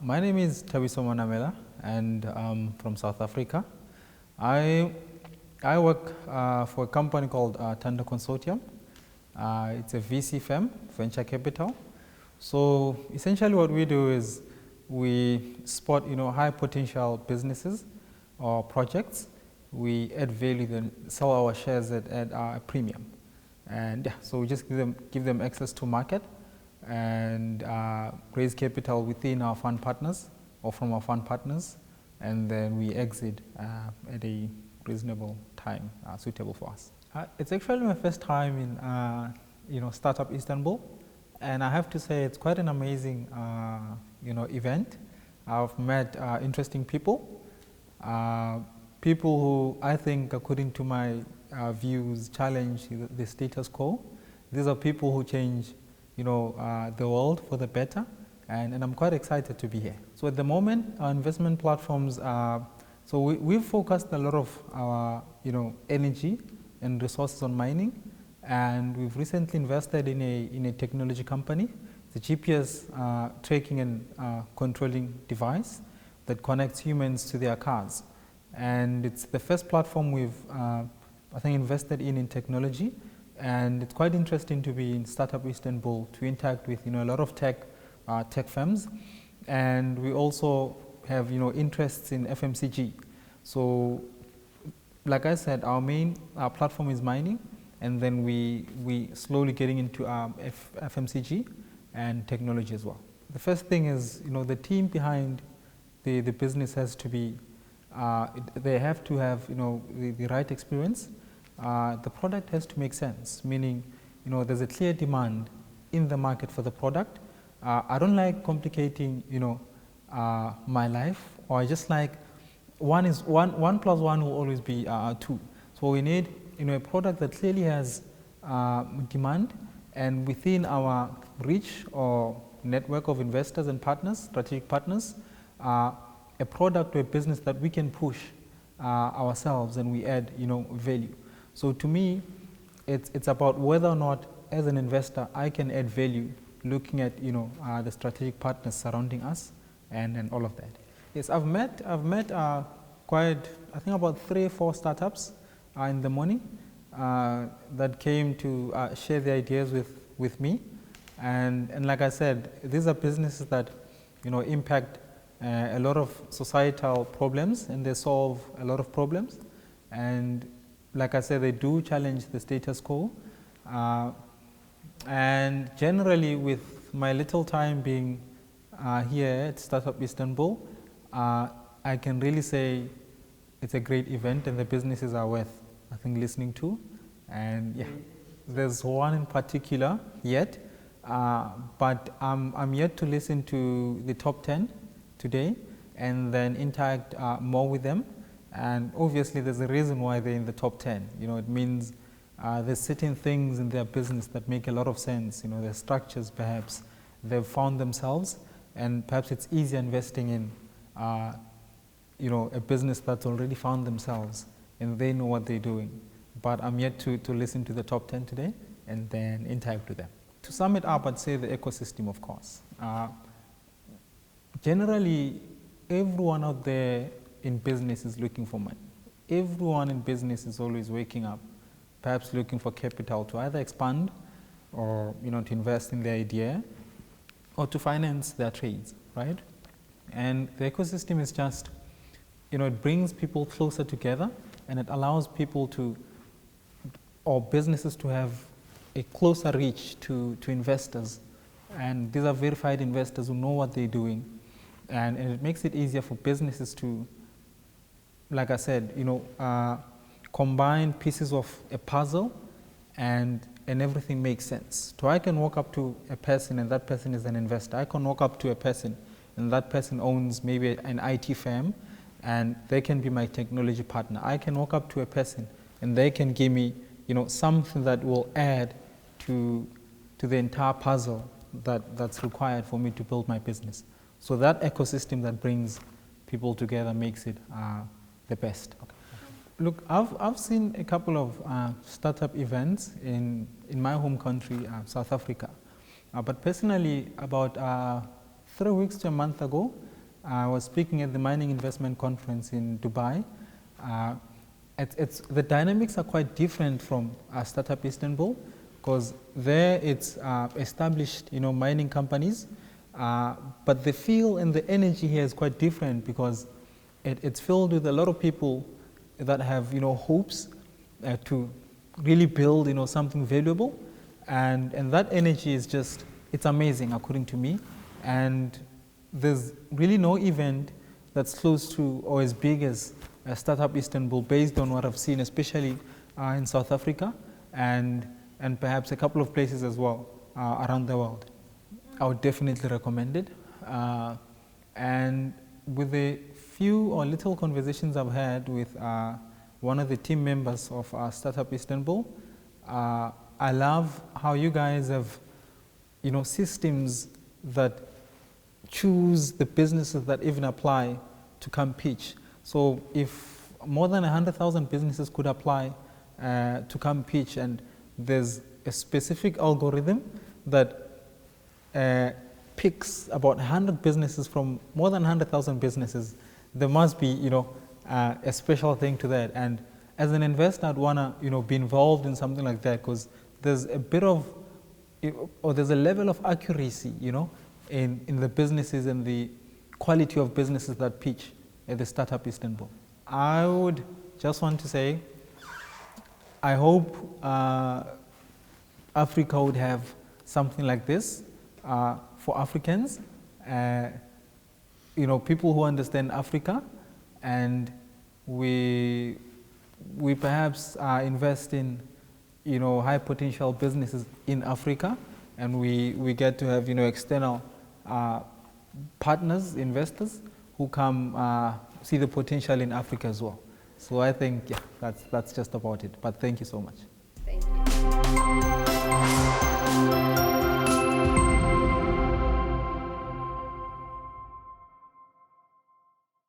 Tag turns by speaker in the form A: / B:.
A: My name is Thabiso Manamela, and I'm from South Africa. I work for a company called Thanda Consortium. It's a VC firm, venture capital. So essentially what we do is we spot high potential businesses or projects. We add value, then sell our shares at a premium. And yeah, so we just give them access to market and raise capital within our fund partners or from our fund partners, and then we exit at a reasonable time suitable for us. It's actually my first time in Startup Istanbul, and I have to say it's quite an amazing event. I've met interesting people, people who I think, according to my views, challenge the status quo. These are people who change the world for the better, and I'm quite excited to be here. So at the moment, our investment platforms are, so we've focused a lot of our energy and resources on mining, and we've recently invested in a technology company, the GPS tracking and controlling device that connects humans to their cars. And it's the first platform we've I think invested in technology, and it's quite interesting to be in Startup Istanbul to interact with a lot of tech firms, and we also have interests in FMCG. So like I said, our main platform is mining, and then we slowly getting into FMCG and technology as well. The first thing is the team behind the business has to be they have to have the right experience. The product has to make sense, meaning there's a clear demand in the market for the product. I don't like complicating my life, or I just like one plus one will always be 2. So we need a product that clearly has demand, and within our reach or network of investors and partners, strategic partners, a product or a business that we can push ourselves and we add value. So to me, it's about whether or not, as an investor, I can add value, looking at the strategic partners surrounding us and all of that. Yes, I've met quite, I think, about 3 or 4 startups in the morning that came to share their ideas with me, and like I said, these are businesses that impact a lot of societal problems, and they solve a lot of problems, and like I said, they do challenge the status quo. And generally, with my little time being here at Startup Istanbul, I can really say it's a great event, and the businesses are worth, I think, listening to. And yeah, there's one in particular yet, but I'm yet to listen to the top 10 today and then interact more with them. And obviously there's a reason why they're in the top 10. It means there's certain things in their business that make a lot of sense. Their structures, perhaps they've found themselves, and perhaps it's easier investing in a business that's already found themselves and they know what they're doing. But I'm yet to listen to the top 10 today and then interact with them. To sum it up, I'd say the ecosystem, of course. Generally, everyone out there in business is looking for money. Everyone in business is always waking up, perhaps looking for capital to either expand or to invest in their idea or to finance their trades, right? And the ecosystem is just, it brings people closer together, and it allows people to, or businesses to have a closer reach to investors. And these are verified investors who know what they're doing. And it makes it easier for businesses to, like I said, combine pieces of a puzzle and everything makes sense. So I can walk up to a person and that person is an investor. I can walk up to a person and that person owns maybe an IT firm and they can be my technology partner. I can walk up to a person and they can give me something that will add to the entire puzzle that's required for me to build my business. So that ecosystem that brings people together makes it the best. Okay. Look, I've seen a couple of startup events in my home country, South Africa. But personally, about 3 weeks to a month ago, I was speaking at the Mining Investment Conference in Dubai. The dynamics are quite different from Startup Istanbul, because there it's established, mining companies, but the feel and the energy here is quite different, because it's filled with a lot of people that have, hopes to really build, something valuable, and that energy is just, it's amazing according to me. And there's really no event that's close to or as big as Startup Istanbul, based on what I've seen, especially in South Africa and perhaps a couple of places as well around the world. I would definitely recommend it. And with the few or little conversations I've had with one of the team members of Startup Istanbul, I love how you guys have, systems that choose the businesses that even apply to come pitch. So if more than 100,000 businesses could apply to come pitch, and there's a specific algorithm that picks about 100 businesses from more than 100,000 businesses, there must be, a special thing to that. And as an investor, I'd want to, be involved in something like that, because there's a bit of, or there's a level of accuracy, in the businesses and the quality of businesses that pitch at the Startup Istanbul. I would just want to say, I hope Africa would have something like this for Africans, people who understand Africa, and we perhaps invest in, high potential businesses in Africa, and we get to have, external partners, investors who come see the potential in Africa as well. So I think, yeah, that's just about it. But thank you so much.
B: Thank you.